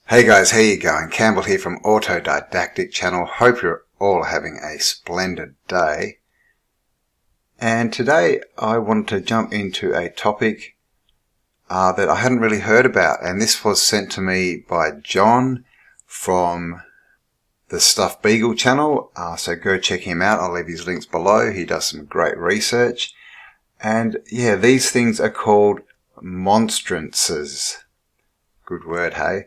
Hey guys, how you going? Campbell here from Autodidactic Channel. Hope you're all having a splendid day. And today I want to jump into a topic that I hadn't really heard about, and this was sent to me by John from the Stuff Beagle channel, so go check him out. I'll leave his links below. He does some great research. And yeah, these things are called monstrances. Good word, hey?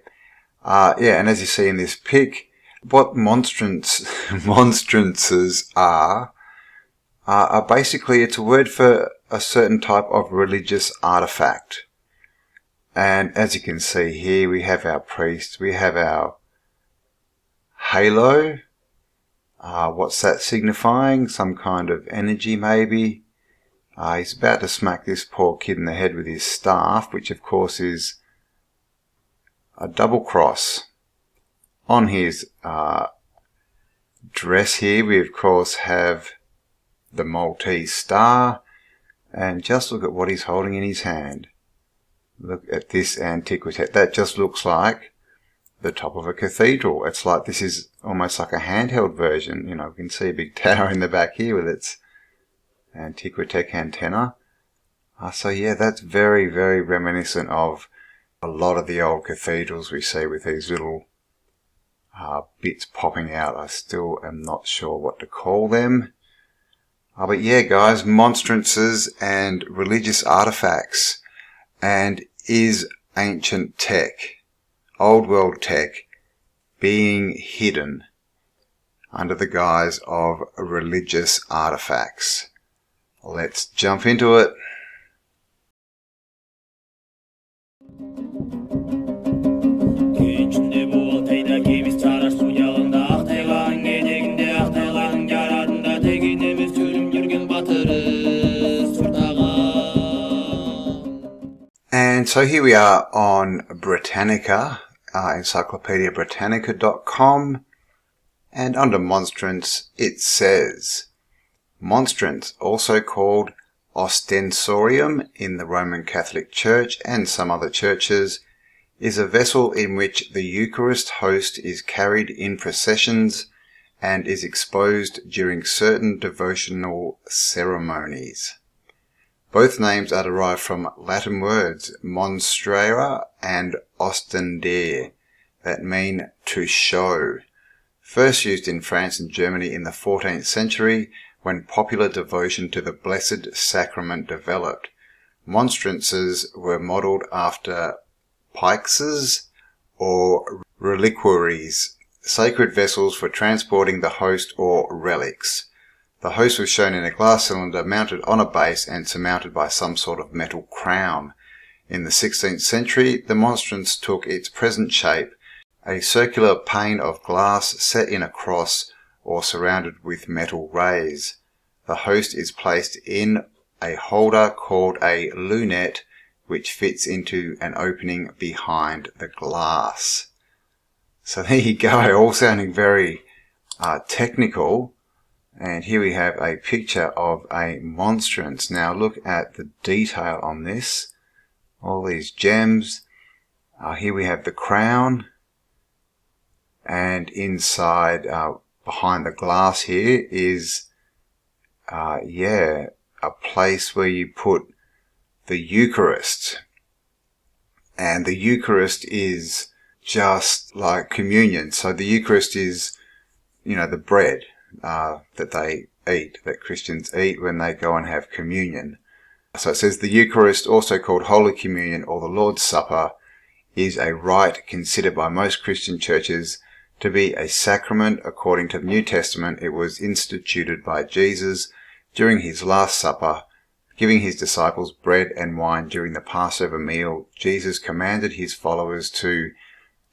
Yeah, and as you see in this pic, what monstrances are basically, it's a word for a certain type of religious artifact. And as you can see here, we have our priest, we have our halo. What's that signifying? Some kind of energy maybe. He's about to smack this poor kid in the head with his staff, which of course is a double cross. On his dress here, we of course have the Maltese star, and just look at what he's holding in his hand. Look at this antiquity. That just looks like the top of a cathedral. It's like this is almost like a handheld version. You know, we can see a big tower in the back here with its Antiquitech antenna. So yeah, that's very, very reminiscent of a lot of the old cathedrals we see with these little bits popping out. I still am not sure what to call them. But yeah, guys, monstrances and religious artifacts, and is ancient tech, old world tech, being hidden under the guise of religious artifacts. Let's jump into it. And so here we are on Britannica, encyclopediabritannica.com, and under monstrance it says, monstrance, also called ostensorium in the Roman Catholic Church and some other churches, is a vessel in which the Eucharist host is carried in processions and is exposed during certain devotional ceremonies. Both names are derived from Latin words monstrare and ostendere, that mean to show. First used in France and Germany in the 14th century, when popular devotion to the Blessed Sacrament developed. Monstrances were modelled after pyxes or reliquaries, sacred vessels for transporting the host or relics. The host was shown in a glass cylinder mounted on a base and surmounted by some sort of metal crown. In the 16th century, the monstrance took its present shape, a circular pane of glass set in a cross or surrounded with metal rays. The host is placed in a holder called a lunette, which fits into an opening behind the glass. So there you go, all sounding very technical. And here we have a picture of a monstrance. Now look at the detail on this. All these gems. Here we have the crown. And inside, behind the glass here is, a place where you put the Eucharist. And the Eucharist is just like communion. So the Eucharist is, the bread that they eat, that Christians eat when they go and have communion. So it says the Eucharist, also called Holy Communion or the Lord's Supper, is a rite considered by most Christian churches to be a sacrament. According to the New Testament, it was instituted by Jesus during his Last Supper, giving his disciples bread and wine during the Passover meal. Jesus commanded his followers to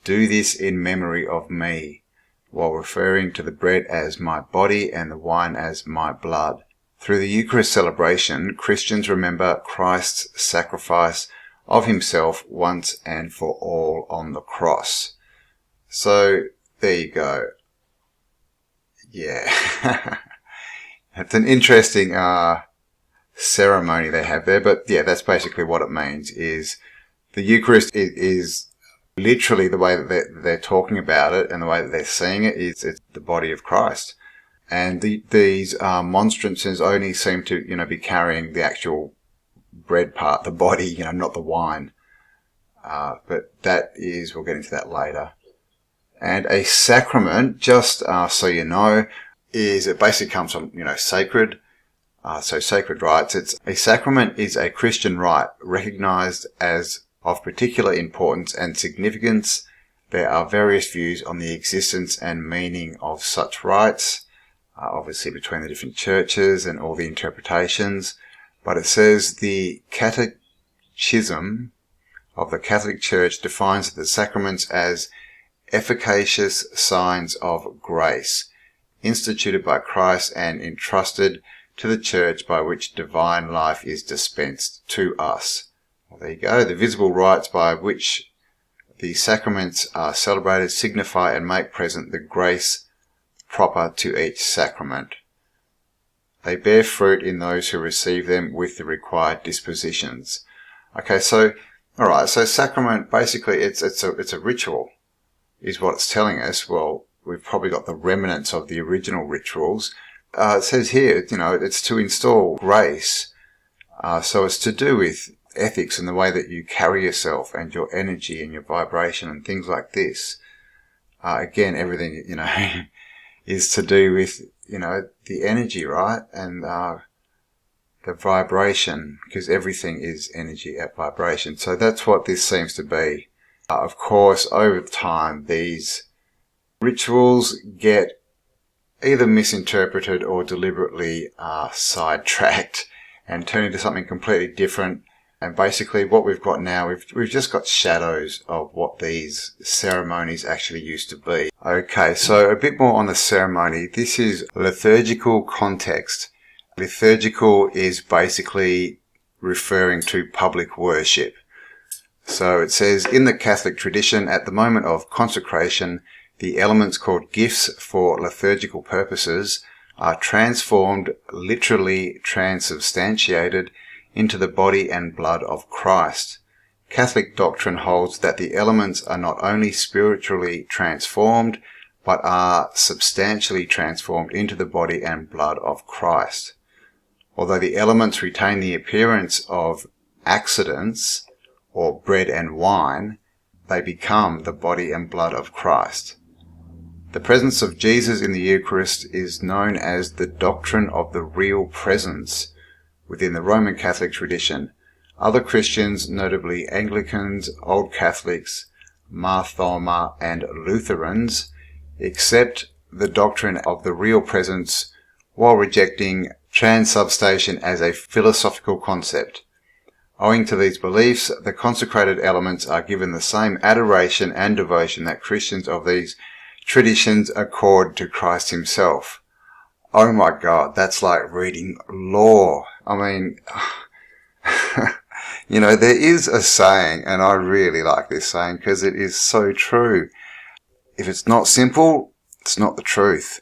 do this in memory of me, while referring to the bread as my body and the wine as my blood. Through the Eucharist celebration, Christians remember Christ's sacrifice of himself once and for all on the cross. So, there you go. Yeah. It's an interesting ceremony they have there, but yeah, that's basically what it means. Is the Eucharist is literally the way that they're talking about it and the way that they're seeing it is it's the body of Christ. And these monstrances only seem to, be carrying the actual bread part, the body, not the wine. But we'll get into that later. And a sacrament, just so you know, it basically comes from, sacred. So sacred rites. A sacrament is a Christian rite recognized as of particular importance and significance. There are various views on the existence and meaning of such rites, obviously between the different churches and all the interpretations. But it says the Catechism of the Catholic Church defines the sacraments as efficacious signs of grace, instituted by Christ and entrusted to the Church by which divine life is dispensed to us. Well, there you go. The visible rites by which the sacraments are celebrated signify and make present the grace proper to each sacrament. They bear fruit in those who receive them with the required dispositions. Okay, so sacrament, basically it's a ritual, is what it's telling us. Well, we've probably got the remnants of the original rituals. It says here, it's to install grace. So it's to do with ethics and the way that you carry yourself and your energy and your vibration and things like this. Again, everything, is to do with, the energy, right? And the vibration, because everything is energy at vibration. So that's what this seems to be. Of course, over time, these rituals get either misinterpreted or deliberately sidetracked and turn into something completely different. And basically what we've got now, we've just got shadows of what these ceremonies actually used to be. Okay, so a bit more on the ceremony. This is liturgical context. Liturgical is basically referring to public worship. So it says, in the Catholic tradition, at the moment of consecration, the elements called gifts for liturgical purposes are transformed, literally transubstantiated, into the body and blood of Christ. Catholic doctrine holds that the elements are not only spiritually transformed, but are substantially transformed into the body and blood of Christ. Although the elements retain the appearance of accidents, or bread and wine, they become the body and blood of Christ. The presence of Jesus in the Eucharist is known as the doctrine of the real presence within the Roman Catholic tradition. Other Christians, notably Anglicans, Old Catholics, Marthoma, and Lutherans, accept the doctrine of the real presence while rejecting transubstantiation as a philosophical concept. Owing to these beliefs, the consecrated elements are given the same adoration and devotion that Christians of these traditions accord to Christ himself. Oh my God, that's like reading law. I mean, there is a saying, and I really like this saying because it is so true. If it's not simple, it's not the truth.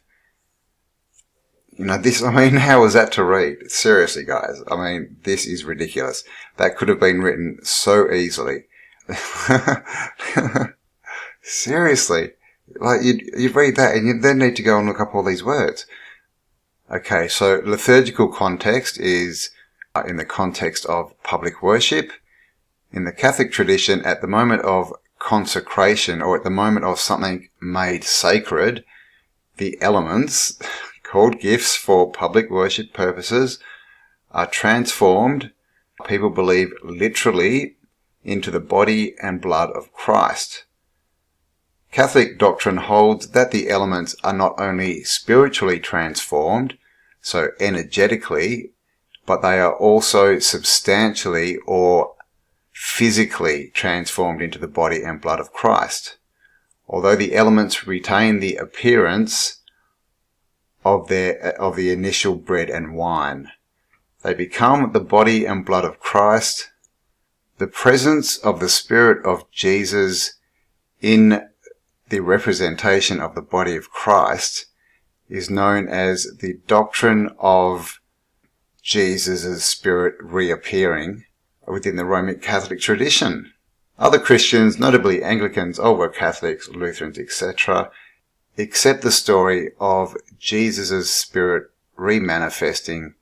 How is that to read? Seriously, guys. This is ridiculous. That could have been written so easily. Seriously. Like, you read that and you then need to go and look up all these words. Okay, so liturgical context is in the context of public worship. In the Catholic tradition, at the moment of consecration, or at the moment of something made sacred, the elements, called gifts for public worship purposes, are transformed, people believe literally, into the body and blood of Christ. Catholic doctrine holds that the elements are not only spiritually transformed, so energetically, but they are also substantially or physically transformed into the body and blood of Christ. Although the elements retain the appearance of the initial bread and wine, they become the body and blood of Christ. The presence of the Spirit of Jesus in the representation of the body of Christ is known as the doctrine of Jesus' Spirit reappearing within the Roman Catholic tradition. Other Christians, notably Anglicans, Old World Catholics, Lutherans, etc., accept the story of Jesus' spirit remanifesting,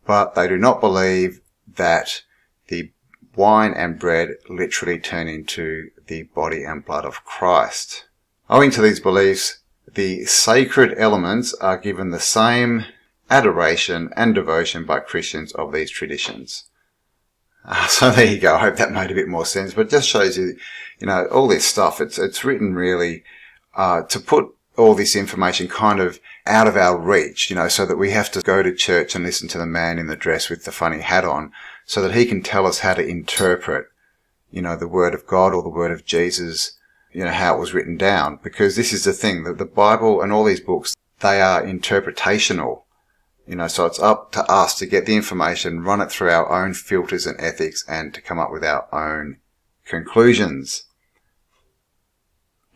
but they do not believe that the wine and bread literally turn into the body and blood of Christ. Owing to these beliefs, the sacred elements are given the same adoration and devotion by Christians of these traditions. So there you go. I hope that made a bit more sense, but it just shows you, all this stuff. It's written really to put all this information kind of out of our reach, so that we have to go to church and listen to the man in the dress with the funny hat on, so that he can tell us how to interpret, the word of God or the word of Jesus, how it was written down. Because this is the thing, that the Bible and all these books, they are interpretational. So it's up to us to get the information, run it through our own filters and ethics, and to come up with our own conclusions.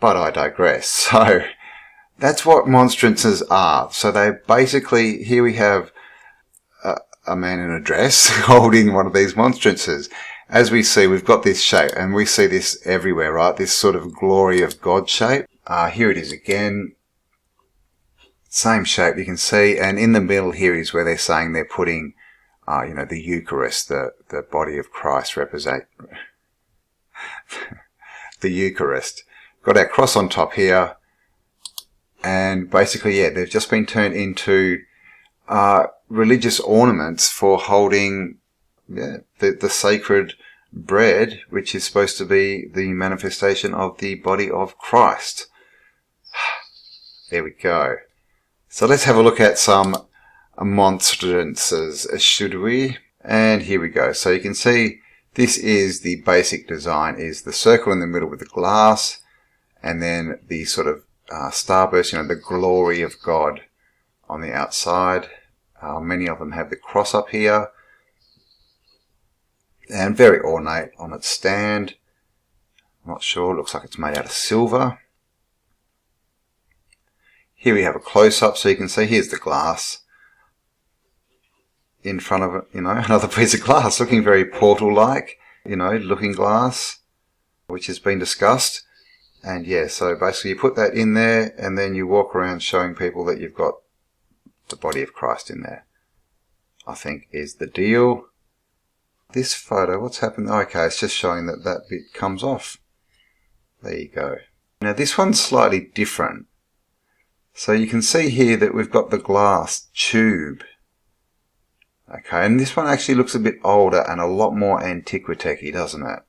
But I digress. So that's what monstrances are. So they basically, here we have a man in a dress holding one of these monstrances. As we see, we've got this shape, and we see this everywhere, right? This sort of glory of God shape. Here it is again. Same shape you can see, and in the middle here is where they're saying they're putting, the Eucharist, the body of Christ represent the Eucharist. Got our cross on top here, and basically, they've just been turned into religious ornaments for holding the sacred bread, which is supposed to be the manifestation of the body of Christ. There we go. So let's have a look at some monstrances, should we? And here we go. So you can see this is the basic design, is the circle in the middle with the glass, and then the sort of starburst, the glory of God on the outside. Many of them have the cross up here, and very ornate on its stand. I'm not sure, looks like it's made out of silver. Here we have a close-up, so you can see here's the glass in front of it, another piece of glass, looking very portal-like, looking glass, which has been discussed. And so basically you put that in there, and then you walk around showing people that you've got the body of Christ in there, I think is the deal. This photo, what's happened? Okay, it's just showing that that bit comes off. There you go. Now this one's slightly different. So you can see here that we've got the glass tube. Okay, and this one actually looks a bit older and a lot more antiquitech-y, doesn't it?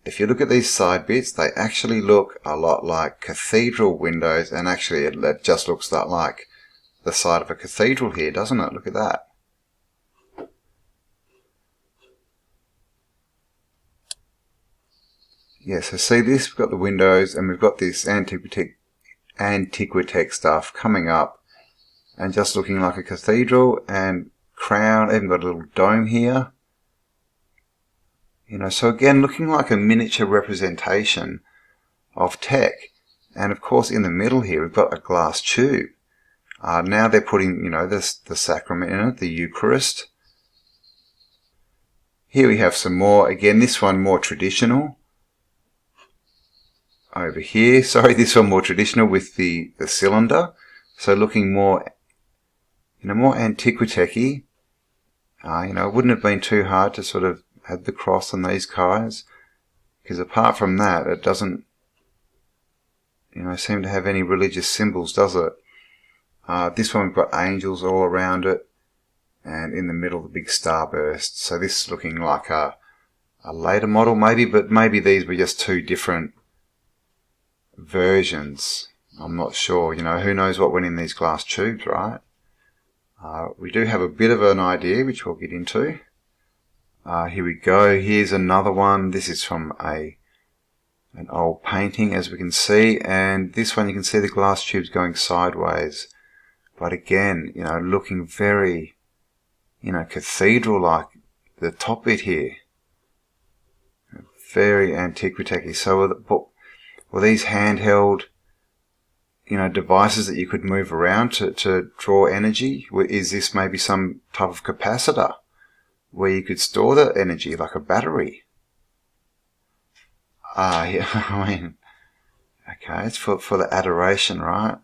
If you look at these side bits, they actually look a lot like cathedral windows, and actually it just looks like the side of a cathedral here, doesn't it? Look at that. So see this, we've got the windows, and we've got this antiquitech stuff coming up and just looking like a cathedral, and crown, even got a little dome here. So again, looking like a miniature representation of tech. And of course in the middle here we've got a glass tube. Now they're putting, the sacrament in it, the Eucharist. Here we have some more, again this one more traditional. Over here, this one more traditional with the cylinder. So looking more, more antiquitech-y. It wouldn't have been too hard to sort of have the cross on these guys, because apart from that, it doesn't, seem to have any religious symbols, does it? This one we've got angels all around it, and in the middle the big starburst. So this is looking like a later model maybe, but maybe these were just two different versions. I'm not sure, who knows what went in these glass tubes, right? We do have a bit of an idea, which we'll get into. Here we go. Here's another one. This is from an old painting, as we can see, and this one you can see the glass tubes going sideways. But again, looking very, cathedral-like, the top bit here. Very antiquitech-y. So were these handheld, devices that you could move around to draw energy? Is this maybe some type of capacitor where you could store the energy like a battery? Yeah, I mean, okay, it's for the adoration, right?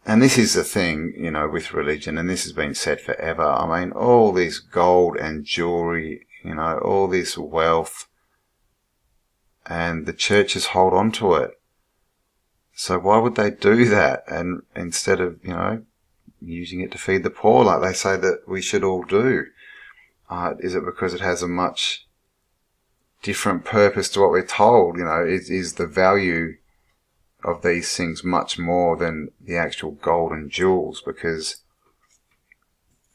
And this is the thing, you know, with religion, and this has been said forever. I mean, all this gold and jewelry, you know, all this wealth, and the churches hold on to it. So why would they do that? And instead of, you know, using it to feed the poor, like they say that we should all do, is it because it has a much different purpose to what we're told? You know, is the value of these things much more than the actual gold and jewels? Because,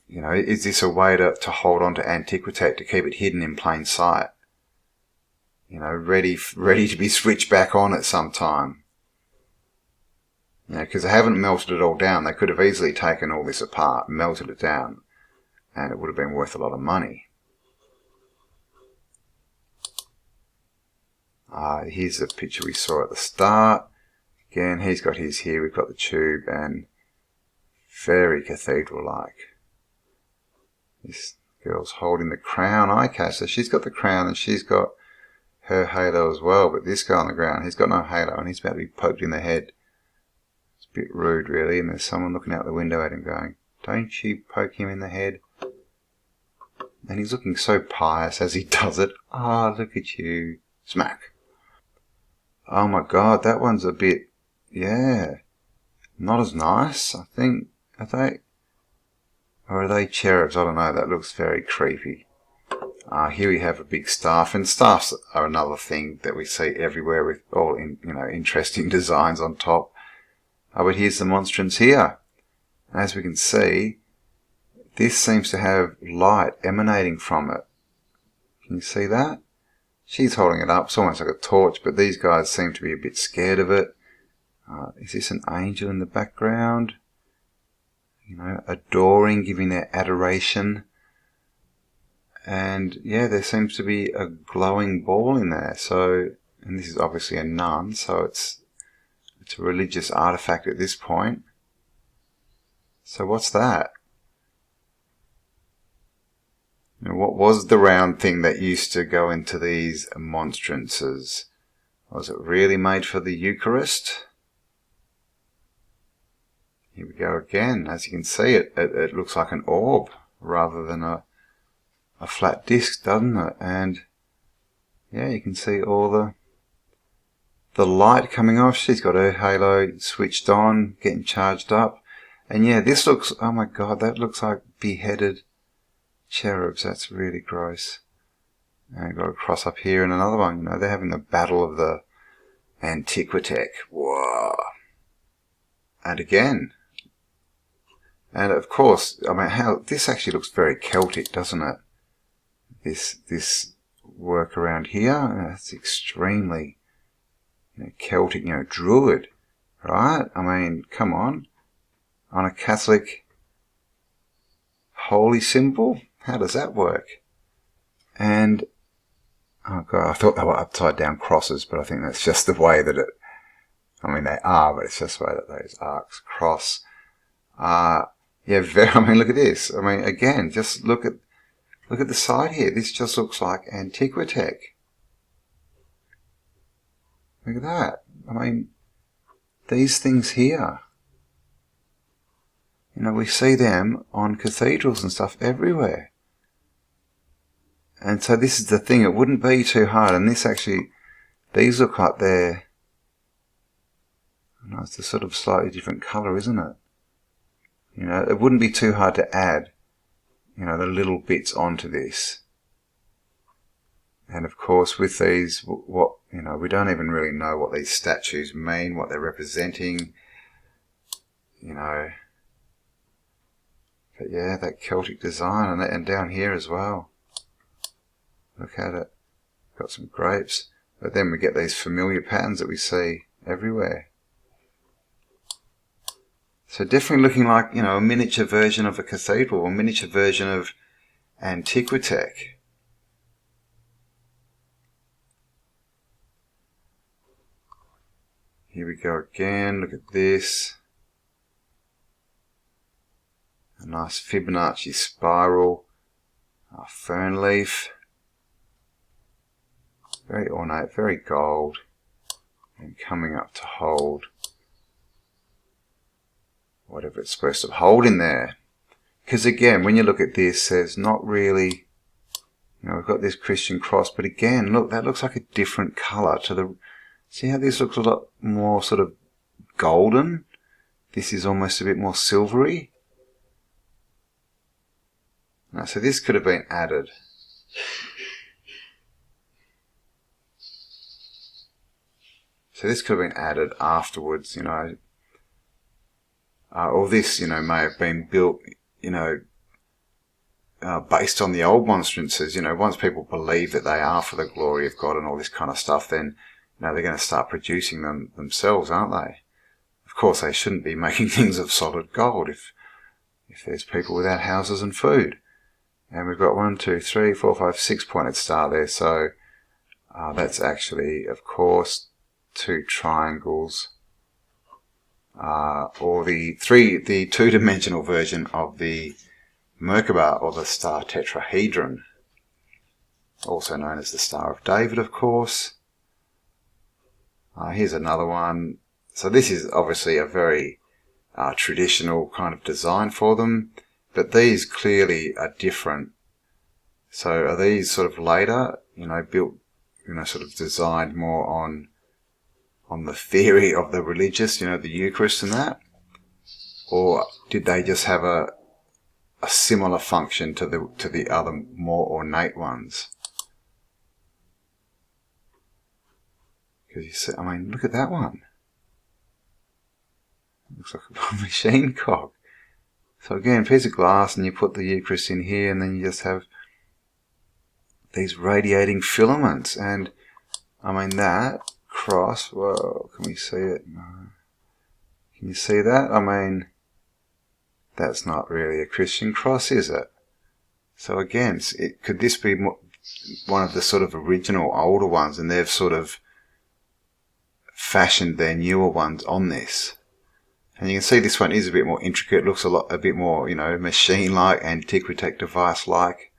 you know, is this a way to hold on to antiquitech, to keep it hidden in plain sight? You know, ready to be switched back on at some time. You know, because they haven't melted it all down. They could have easily taken all this apart, melted it down, and it would have been worth a lot of money. Here's the picture we saw at the start. Again, he's got his here, we've got the tube, and very cathedral-like. This girl's holding the crown. Okay, so she's got the crown and she's got her halo as well, but this guy on the ground, he's got no halo and he's about to be poked in the head. It's a bit rude, really, and there's someone looking out the window at him going, "Don't you poke him in the head?" And he's looking so pious as he does it. Ah, look at you. Smack. Oh my god, that one's a bit, yeah, not as nice, I think. Are they? Or are they cherubs? I don't know. That looks very creepy. Here we have a big staff, and staffs are another thing that we see everywhere with all interesting designs on top. But here's the monstrance here. As we can see, this seems to have light emanating from it. Can you see that? She's holding it up. It's almost like a torch, but these guys seem to be a bit scared of it. Is this an angel in the background? You know, adoring, giving their adoration. And yeah, there seems to be a glowing ball in there. So, and this is obviously a nun, so it's a religious artifact at this point. So what's that? You know, what was the round thing that used to go into these monstrances? Was it really made for the Eucharist? Here we go again. As you can see, it looks like an orb rather than a flat disc, doesn't it? And yeah, you can see all the light coming off. She's got her halo switched on, getting charged up. And yeah, this looks, oh my god, that looks like beheaded cherubs. That's really gross. And I've got a cross up here and another one. You know, they're having the battle of the antiquitech. Whoa. And again. And of course, I mean, how this actually looks very Celtic, doesn't it? This work around here, it's extremely, you know, Celtic, you know, Druid, right? I mean, come on a Catholic holy symbol, how does that work? And oh god, I thought they were upside down crosses, but I think that's just the way that it, I mean, they are, but it's just the way that those arcs cross. Yeah, I mean, look at this. I mean, again, just look at the side here. This just looks like antiquitech. Look at that. I mean, these things here. You know, we see them on cathedrals and stuff everywhere. And so this is the thing. It wouldn't be too hard. And this actually, these look like they're, I know, it's a sort of slightly different colour, isn't it? You know, it wouldn't be too hard to add, you know, the little bits onto this. And of course, with these, what, you know, we don't even really know what these statues mean, what they're representing, you know. But yeah, that Celtic design, and down here as well. Look at it. Got some grapes. But then we get these familiar patterns that we see everywhere. So definitely looking like, you know, a miniature version of a cathedral, a miniature version of antiquitech. Here we go again. Look at this. A nice Fibonacci spiral. A fern leaf. Very ornate, very gold, and coming up to hold whatever it's supposed to hold in there. Because again, when you look at this, there's not really, we've got this Christian cross, but again, look, that looks like a different colour to the, see how this looks a lot more sort of golden? This is almost a bit more silvery. Now, so this could have been added. So this could have been added afterwards, or this, may have been built, based on the old monstrances. Once people believe that they are for the glory of God and all this kind of stuff, then, they're going to start producing them themselves, aren't they? Of course, they shouldn't be making things of solid gold if there's people without houses and food. And we've got 1, 2, 3, 4, 5, 6 pointed star there. So that's actually, of course, 2 triangles, or the two-dimensional version of the Merkaba, or the star tetrahedron, also known as the Star of David, of course. Here's another one. So this is obviously a very traditional kind of design for them, but these clearly are different. So are these sort of later, built, sort of designed more on the theory of the religious, the Eucharist and that? Or did they just have a similar function to the other more ornate ones? Because you see, look at that one. It looks like a machine cog. So again, piece of glass, and you put the Eucharist in here, and then you just have these radiating filaments. And that cross, well, can we see it? No. Can you see that? That's not really a Christian cross, is it? So again, could this be one of the sort of original older ones, and they've sort of fashioned their newer ones on this? And you can see this one is a bit more intricate, looks a bit more, machine-like, Antiquitech device-like.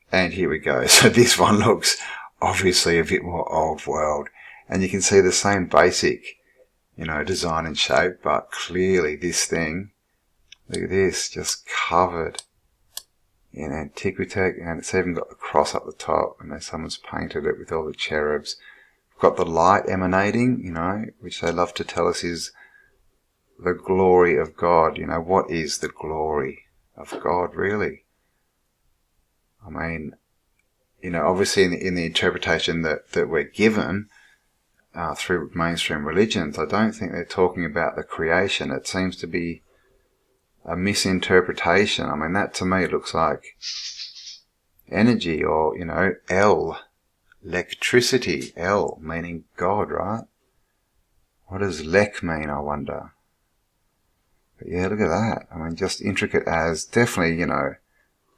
And here we go. So this one looks obviously a bit more old world. And you can see the same basic, design and shape, but clearly this thing, look at this, just covered in Antiquitech, and it's even got the cross up the top, and someone's painted it with all the cherubs. We've got the light emanating, which they love to tell us is the glory of God. What is the glory of God, really? Obviously in the interpretation that we're given through mainstream religions, I don't think they're talking about the creation. It seems to be a misinterpretation. That to me looks like energy, or, L, electricity, L meaning God, right? What does lek mean, I wonder? But yeah, look at that. Just intricate as, definitely,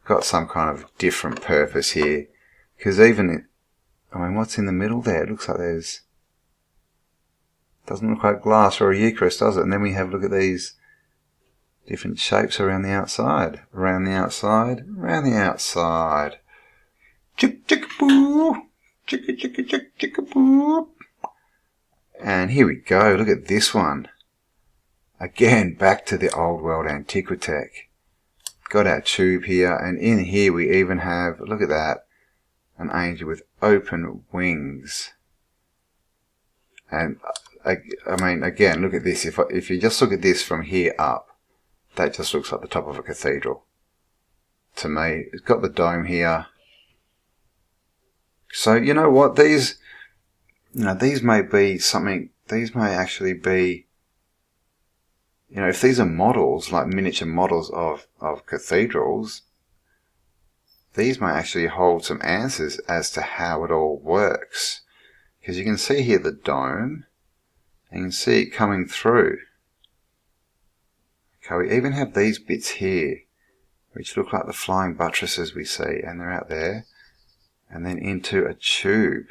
got some kind of different purpose here. Because even, what's in the middle there? It looks like doesn't look like glass or a Eucharist, does it? And then we have, look at these different shapes around the outside. Around the outside, around the outside. Chick, chick, boo. Chicka, chicka, chick, chicka, boo. And here we go. Look at this one. Again, back to the old world Antiquitech. Got our tube here, and in here we even have, look at that, an angel with open wings. And again, look at this. If you just look at this from here up, that just looks like the top of a cathedral to me. It's got the dome here. So you know what, these may be something. These may actually be, if these are models, like miniature models of cathedrals, these may actually hold some answers as to how it all works. Because you can see here the dome, and you can see it coming through. Okay, we even have these bits here, which look like the flying buttresses we see, and they're out there, and then into a tube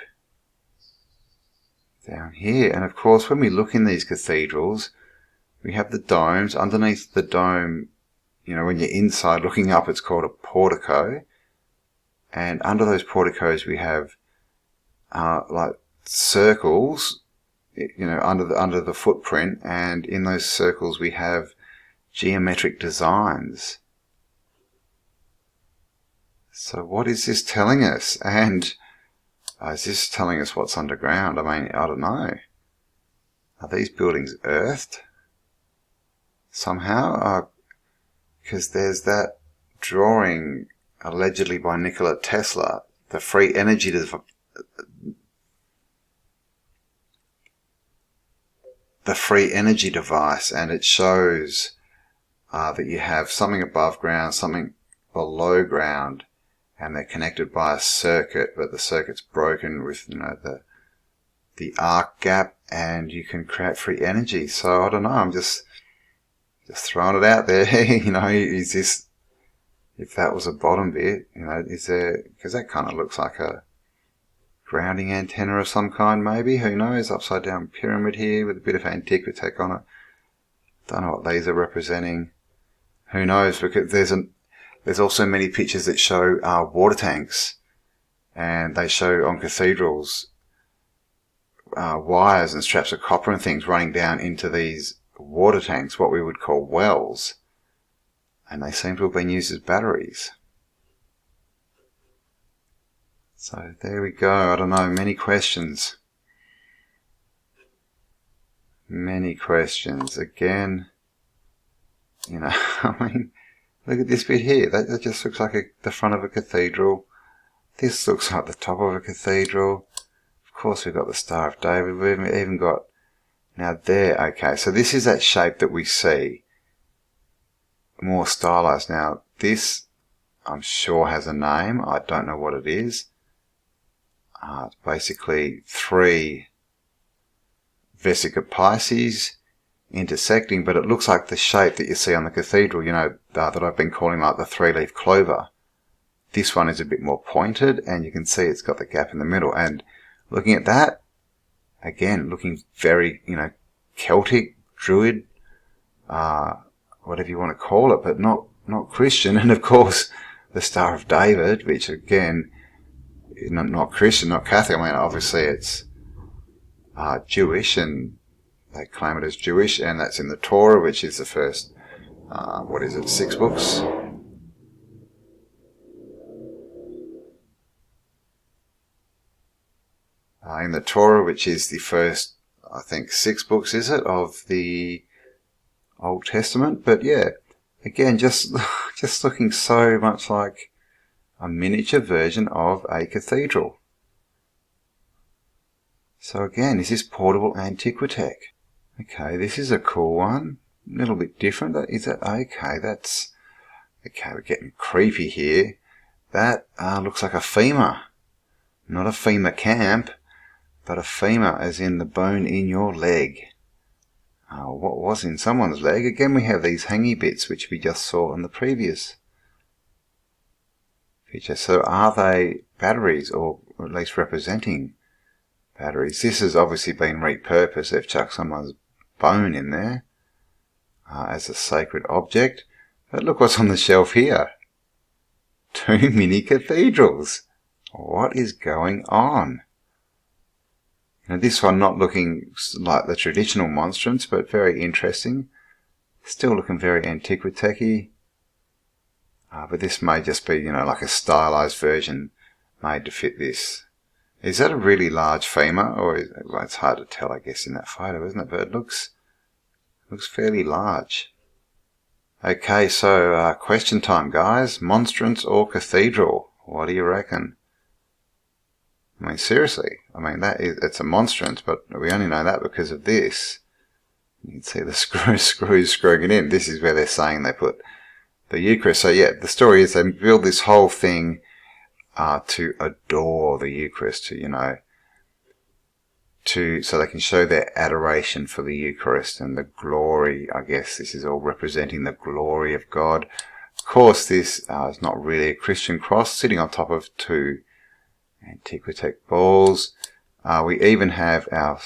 down here. And of course, when we look in these cathedrals, we have the domes. Underneath the dome, when you're inside looking up, it's called a portico. And under those porticos, we have like circles, under the footprint, and in those circles we have geometric designs. So what is this telling us? And is this telling us what's underground? I mean, I don't know. Are these buildings earthed somehow? Because there's that drawing allegedly by Nikola Tesla, the free energy device, and it shows that you have something above ground, something below ground, and they're connected by a circuit, but the circuit's broken with the arc gap, and you can create free energy. So I don't know, I'm just throwing it out there. Is this, if that was a bottom bit, is there, because that kind of looks like a grounding antenna of some kind, maybe, who knows? Upside down pyramid here with a bit of antiquitech on it. Don't know what these are representing. Who knows? Because there's also many pictures that show water tanks, and they show on cathedrals wires and straps of copper and things running down into these water tanks, what we would call wells, and they seem to have been used as batteries. So there we go. I don't know, many questions. Many questions. Again, I mean, look at this bit here. That just looks like the front of a cathedral. This looks like the top of a cathedral. Of course, we've got the Star of David. We've even got, now there, okay, so this is that shape that we see, more stylized. Now, this, I'm sure, has a name. I don't know what it is. It's basically 3 Vesica Pisces intersecting, but it looks like the shape that you see on the cathedral, that I've been calling like the 3-leaf clover. This one is a bit more pointed, and you can see it's got the gap in the middle. And looking at that, again, looking very, Celtic, Druid, whatever you want to call it, but not Christian. And of course, the Star of David, which again, not Christian, not Catholic. I mean, obviously it's Jewish, and they claim it as Jewish, and that's in the Torah, which is the first, 6 books? In the Torah, which is the first, I think, 6 books, is it, of the Old Testament? But yeah, again, just looking so much like a miniature version of a cathedral. So again, is this portable antiquitech? Okay, this is a cool one. A little bit different. Is that okay? That's okay. We're getting creepy here. That looks like a femur, not a femur camp, but a femur as in the bone in your leg. What was in someone's leg? Again, we have these hangy bits which we just saw in the previous picture. So are they batteries, or at least representing batteries? This has obviously been repurposed. They've chucked someone's bone in there as a sacred object. But look what's on the shelf here. 2 mini cathedrals. What is going on? Now, this one not looking like the traditional monstrance, but very interesting. Still looking very antiquitech-y. But this may just be, like a stylized version made to fit this. Is that a really large femur, or well, it's hard to tell, I guess, in that photo, isn't it? But it looks fairly large. Okay, so question time, guys. Monstrance or cathedral? What do you reckon? I mean, seriously. I mean, it's a monstrance, but we only know that because of this. You can see the screws screwing it in. This is where they're saying they put the Eucharist. So yeah, the story is they build this whole thing to adore the Eucharist, so they can show their adoration for the Eucharist and the glory. I guess this is all representing the glory of God. Of course, this is not really a Christian cross, sitting on top of 2 antiquitech balls. We even have our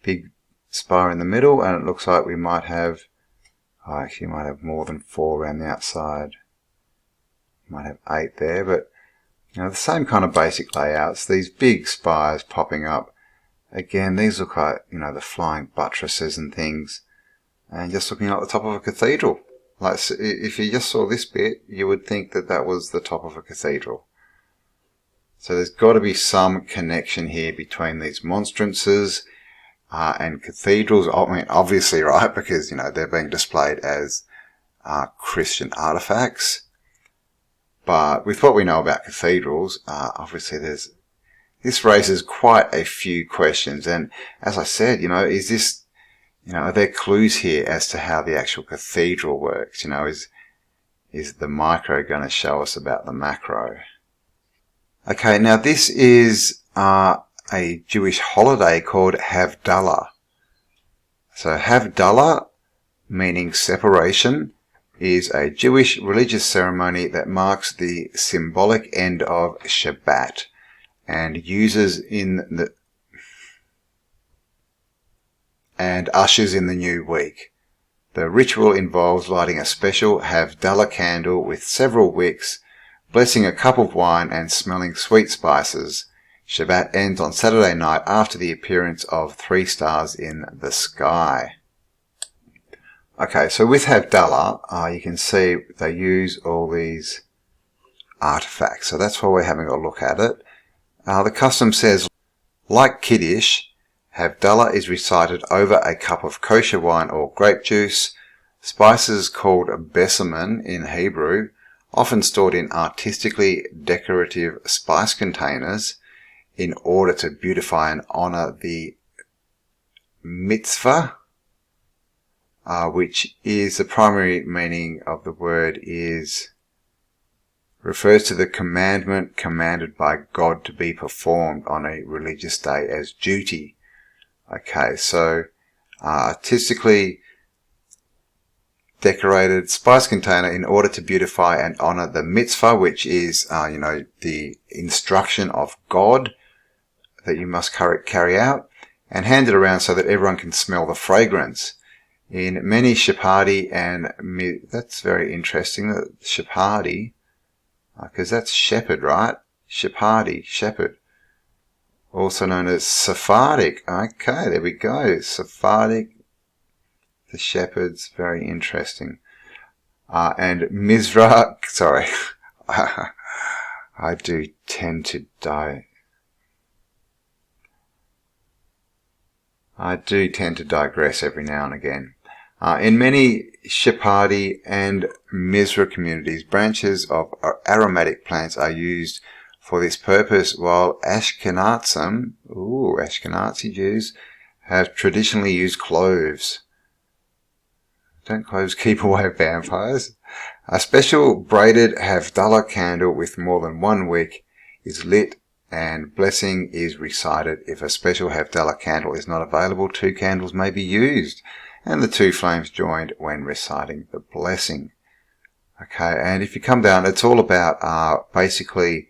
big spire in the middle, and it looks like we might have, actually might have more than 4 around the outside. Might have 8 there, but Now the same kind of basic layouts, these big spires popping up. Again, these look like, the flying buttresses and things. And just looking like the top of a cathedral. Like, if you just saw this bit, you would think that that was the top of a cathedral. So there's got to be some connection here between these monstrances and cathedrals. I mean, obviously, right, because, they're being displayed as Christian artifacts. But with what we know about cathedrals, obviously this raises quite a few questions. And as I said, is this, are there clues here as to how the actual cathedral works? Is the micro going to show us about the macro? Okay, now this is a Jewish holiday called Havdalah. So Havdalah, meaning separation, is a Jewish religious ceremony that marks the symbolic end of Shabbat and ushers in the new week. The ritual involves lighting a special Havdalah candle with several wicks, blessing a cup of wine and smelling sweet spices. Shabbat ends on Saturday night after the appearance of 3 stars in the sky. Okay, so with Havdalah, you can see they use all these artifacts. So that's why we're having a look at it. The custom says, like Kiddush, Havdalah is recited over a cup of kosher wine or grape juice. Spices called besamim in Hebrew, often stored in artistically decorative spice containers in order to beautify and honor the mitzvah, which is the primary meaning of the word refers to the commandment commanded by God to be performed on a religious day as duty. Okay, so artistically decorated spice container in order to beautify and honor the mitzvah, which is, the instruction of God that you must carry out, and hand it around so that everyone can smell the fragrance. In many Shephardi and that's very interesting, Shephardi, because that's shepherd, right? Shephardi, shepherd. Also known as Sephardic. Okay, there we go. Sephardic, the shepherds, very interesting. And Mizrach, sorry, I do tend to digress every now and again. In many Shephardi and Mizra communities, branches of aromatic plants are used for this purpose, while Ashkenazi Jews have traditionally used cloves. Don't cloves keep away vampires? A special braided Havdalah candle with more than 1 wick is lit and blessing is recited. If a special Havdalah candle is not available, 2 candles may be used, and the 2 flames joined when reciting the blessing. Okay, and if you come down, it's all about basically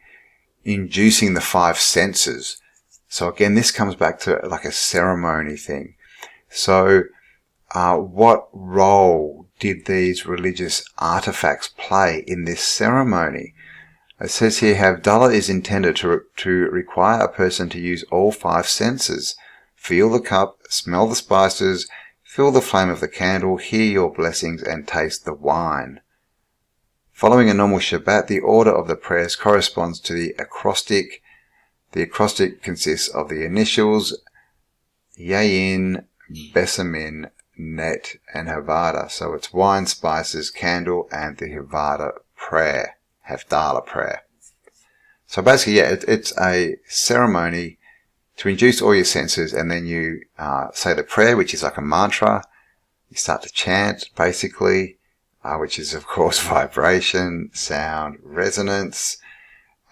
inducing the 5 senses. So again, this comes back to like a ceremony thing. So what role did these religious artifacts play in this ceremony? It says here, Havdalah is intended to require a person to use all 5 senses. Feel the cup, smell the spices, feel the flame of the candle, hear your blessings, and taste the wine. Following a normal Shabbat, the order of the prayers corresponds to the acrostic. The acrostic consists of the initials Yayin, Besamin, Net, and Havada. So it's wine, spices, candle, and the Havada prayer, Havdalah prayer. So basically, yeah, it's a ceremony to induce all your senses, and then you say the prayer, which is like a mantra. You start to chant, basically, which is, of course, vibration, sound, resonance.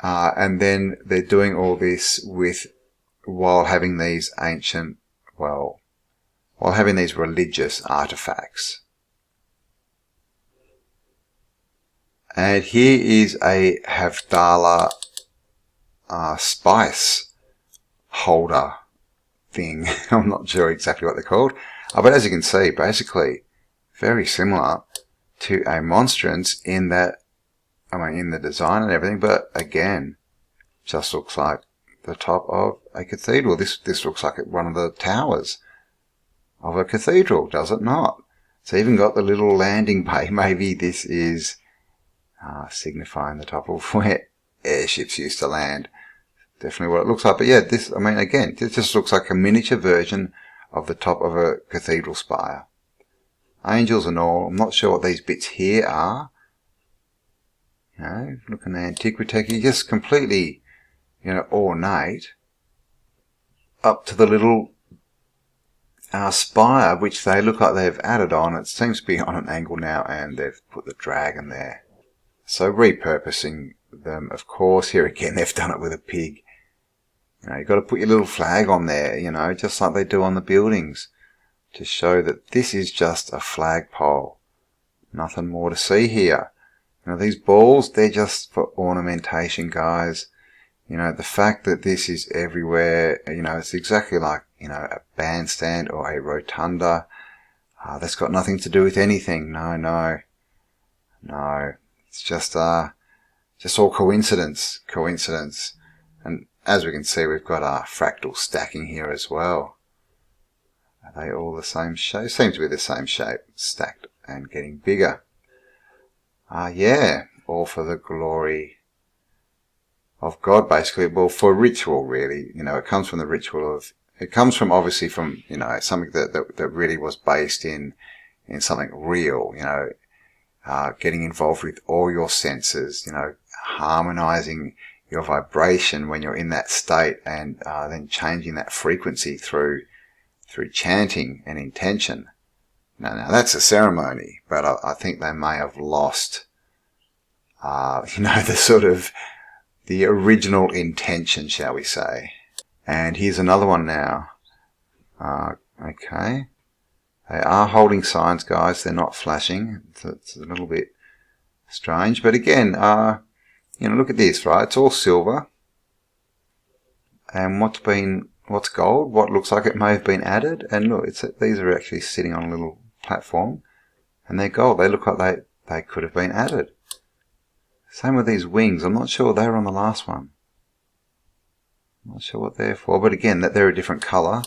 And then they're doing all this while having these religious artifacts. And here is a Havdalah spice holder thing. I'm not sure exactly what they're called. But as you can see, basically, very similar to a monstrance in that, in the design and everything, but again, just looks like the top of a cathedral. This looks like one of the towers of a cathedral, does it not? It's even got the little landing bay. Maybe this is signifying the top of where airships used to land. Definitely what it looks like. But yeah, this, I mean, again, this just looks like a miniature version of the top of a cathedral spire. Angels and all. I'm not sure what these bits here are. You know, looking at antiquity, just completely, you know, ornate. Up to the little spire, which they look like they've added on. It seems to be on an angle now, and they've put the dragon there. So repurposing them, of course. Here again, they've done it with a pig. You know, you've got to put your little flag on there, you know, just like they do on the buildings, to show that this is just a flagpole. Nothing more to see here. You know, these balls, they're just for ornamentation, guys. You know, the fact that this is everywhere, you know, it's exactly like, you know, a bandstand or a rotunda. That's got nothing to do with anything. No. It's just all coincidence. And as we can see, we've got our fractal stacking here as well. Are they all the same shape? Seem to be the same shape, stacked and getting bigger. Yeah, all for the glory of God, basically. Well, for ritual, really. You know, it comes from the ritual of, it comes from, obviously, from, you know, something that really was based in something real, you know, getting involved with all your senses, you know, harmonizing your vibration when you're in that state, and then changing that frequency through chanting and intention. Now that's a ceremony, but I think they may have lost, you know, the original intention, shall we say. And here's another one now. Okay. They are holding signs, guys. They're not flashing. It's a little bit strange. But again, you know, look at this, right? It's all silver. And what's gold? What looks like it may have been added. And look, these are actually sitting on a little platform. And they're gold. They look like they could have been added. Same with these wings. I'm not sure they were on the last one. I'm not sure what they're for. But again, that they're a different colour.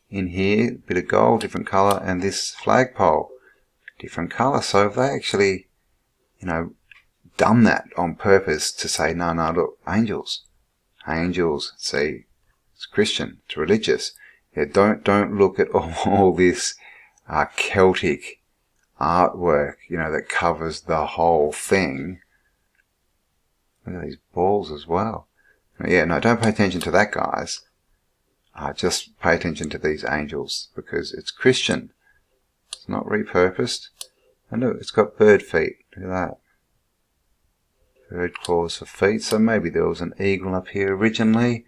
In here, a bit of gold, different colour, and this flagpole, different colour. So if they actually, you know, done that on purpose to say, no, look, angels, see, it's Christian, it's religious. Yeah, don't look at all this Celtic artwork, you know, that covers the whole thing. Look at these balls as well. Yeah, no, don't pay attention to that, guys. Just pay attention to these angels, because it's Christian. It's not repurposed. And look, it's got bird feet. Look at that. Bird claws for feet. So maybe there was an eagle up here originally.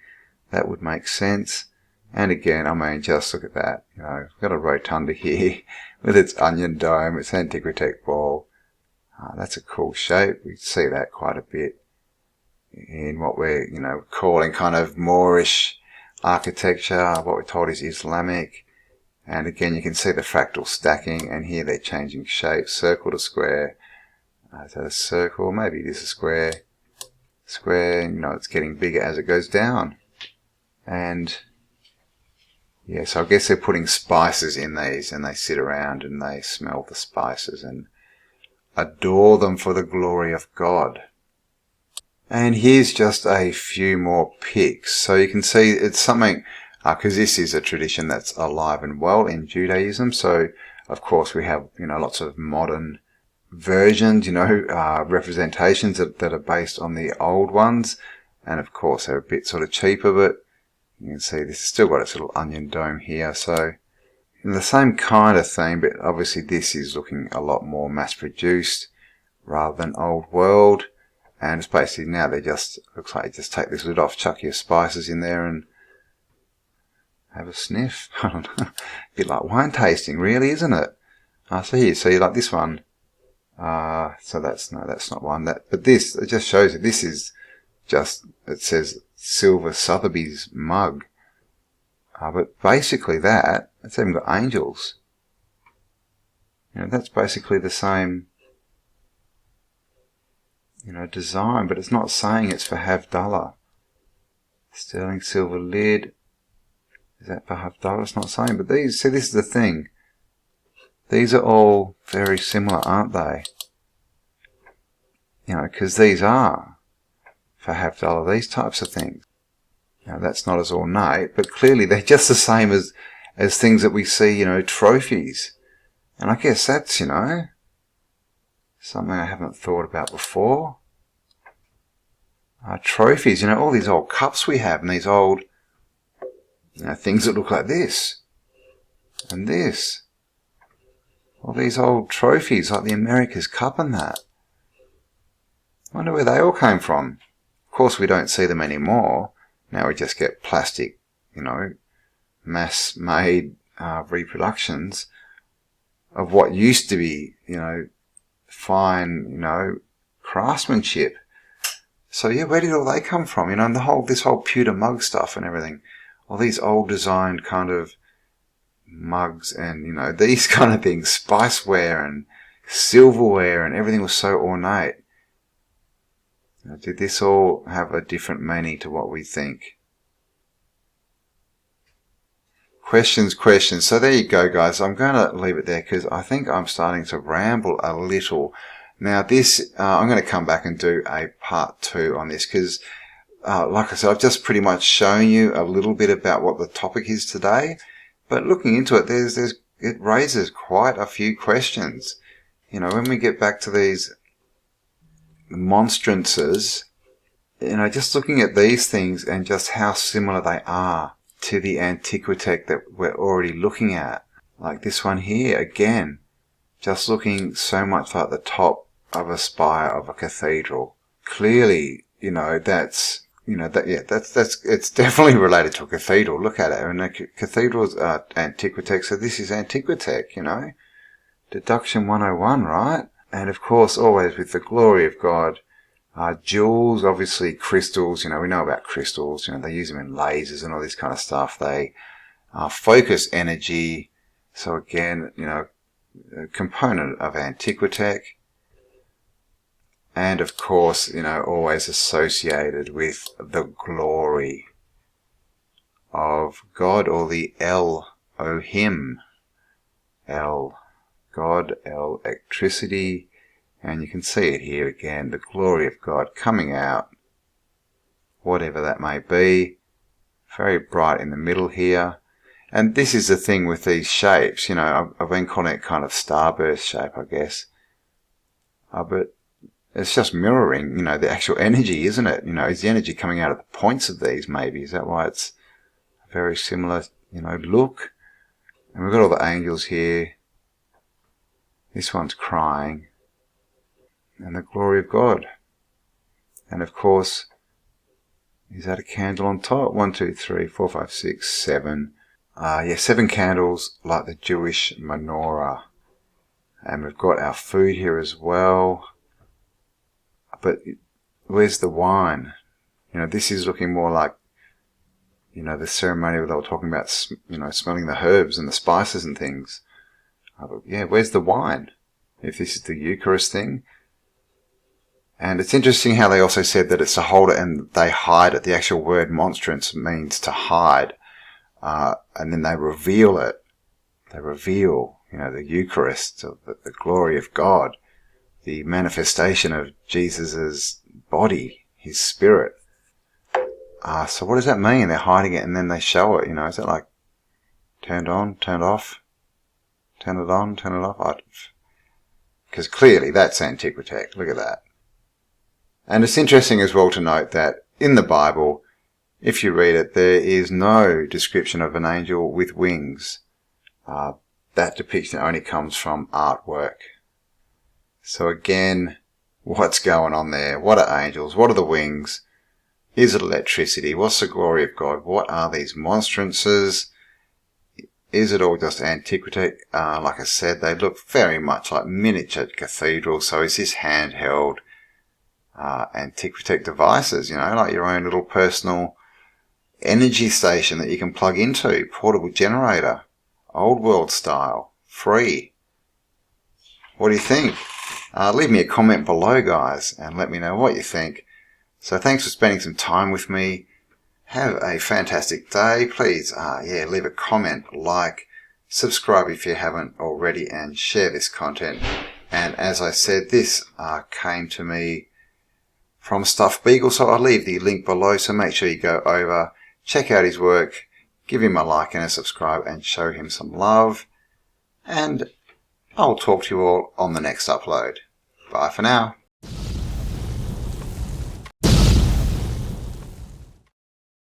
That would make sense. And again, I mean, just look at that. You know, we've got a rotunda here with its onion dome, its Antiquitech ball. That's a cool shape. We see that quite a bit in what we're, you know, calling kind of Moorish architecture. What we're told is Islamic. And again, you can see the fractal stacking, and here they're changing shape, circle to square. Is that a circle? Maybe it is a square. Square, you know, it's getting bigger as it goes down. And yeah, so I guess they're putting spices in these, and they sit around and they smell the spices and adore them for the glory of God. And here's just a few more pics. So you can see it's something, because this is a tradition that's alive and well in Judaism. So, of course, we have, you know, lots of modern versions, you know, representations that are based on the old ones. And, of course, they're a bit sort of cheaper, but you can see this has still got its little onion dome here. So, the same kind of thing, but obviously this is looking a lot more mass-produced rather than old world. And it's basically now they just, looks like you just take this lid off, chuck your spices in there and have a sniff. I don't know. A bit like wine tasting, really, isn't it? So here, see, like this one. So that's not one. But this, it just shows you, this is just, it says Silver Sotheby's mug. But basically it's even got angels. You know, that's basically the same, you know, design, but it's not saying it's for Havdalah. Sterling silver lid. Is that for $50? It's not saying, but these, see, this is the thing. These are all very similar, aren't they? You know, because these are for $50, these types of things. Now, that's not as ornate, but clearly they're just the same as things that we see, you know, trophies. And I guess that's, you know, something I haven't thought about before. Trophies, you know, all these old cups we have and these old, you know, things that look like this and this. All these old trophies like the America's Cup and that. I wonder where they all came from. Of course, we don't see them anymore. Now we just get plastic, you know, mass-made reproductions of what used to be, you know, fine, you know, craftsmanship. So yeah, where did all they come from? You know, and this whole pewter mug stuff and everything. All these old designed kind of mugs and, you know, these kind of things, spiceware and silverware, and everything was so ornate. Did this all have a different meaning to what we think? Questions. So there you go, guys. I'm going to leave it there because I think I'm starting to ramble a little. Now this, I'm going to come back and do a part 2 on this because, like I said, I've just pretty much shown you a little bit about what the topic is today. But looking into it, it raises quite a few questions. You know, when we get back to these monstrances, you know, just looking at these things and just how similar they are to the Antiquitech that we're already looking at. Like this one here, again, just looking so much like the top of a spire of a cathedral. Clearly, you know, that's it's definitely related to a cathedral. Look at it. And the cathedral's Antiquitech, so this is Antiquitech, you know. Deduction 101, right? And of course, always with the glory of God. Jewels, obviously crystals, you know, we know about crystals, you know, they use them in lasers and all this kind of stuff. They focus energy. So again, you know, a component of Antiquitech. And of course, you know, always associated with the glory of God, or the Elohim. El, God, electricity. And you can see it here again, the glory of God coming out, whatever that may be. Very bright in the middle here. And this is the thing with these shapes, you know, I've been calling it kind of starburst shape, I guess. But it's just mirroring, you know, the actual energy, isn't it? You know, is the energy coming out of the points of these maybe? Is that why it's a very similar, you know, look? And we've got all the angels here. This one's crying. And the glory of God. And of course, is that a candle on top? 1, 2, 3, 4, 5, 6, 7. 7 candles like the Jewish menorah. And we've got our food here as well. But where's the wine? You know, this is looking more like, you know, the ceremony where they were talking about, you know, smelling the herbs and the spices and things. But yeah, where's the wine? If this is the Eucharist thing. And it's interesting how they also said that it's to hold it and they hide it. The actual word monstrance means to hide. And then they reveal it. They reveal, you know, the Eucharist, the glory of God, the manifestation of Jesus' body, his spirit. So what does that mean? They're hiding it and then they show it, you know. Is it like turned on, turned off, turn it on, turn it off? Because clearly that's Antiquitech. Look at that. And it's interesting as well to note that in the Bible, if you read it, there is no description of an angel with wings. That depiction only comes from artwork. So again, what's going on there? What are angels? What are the wings? Is it electricity? What's the glory of God? What are these monstrances? Is it all just Antiquitech? Like I said, they look very much like miniature cathedrals. So is this handheld Antiquitech devices, you know, like your own little personal energy station that you can plug into, portable generator, old world style, free. What do you think? Leave me a comment below, guys, and let me know what you think. So thanks for spending some time with me. Have a fantastic day. Please, leave a comment, like, subscribe if you haven't already, and share this content. And as I said, this came to me from Stuffed Beagle, so I'll leave the link below, so make sure you go over, check out his work, give him a like and a subscribe, and show him some love. And I'll talk to you all on the next upload. Bye for now.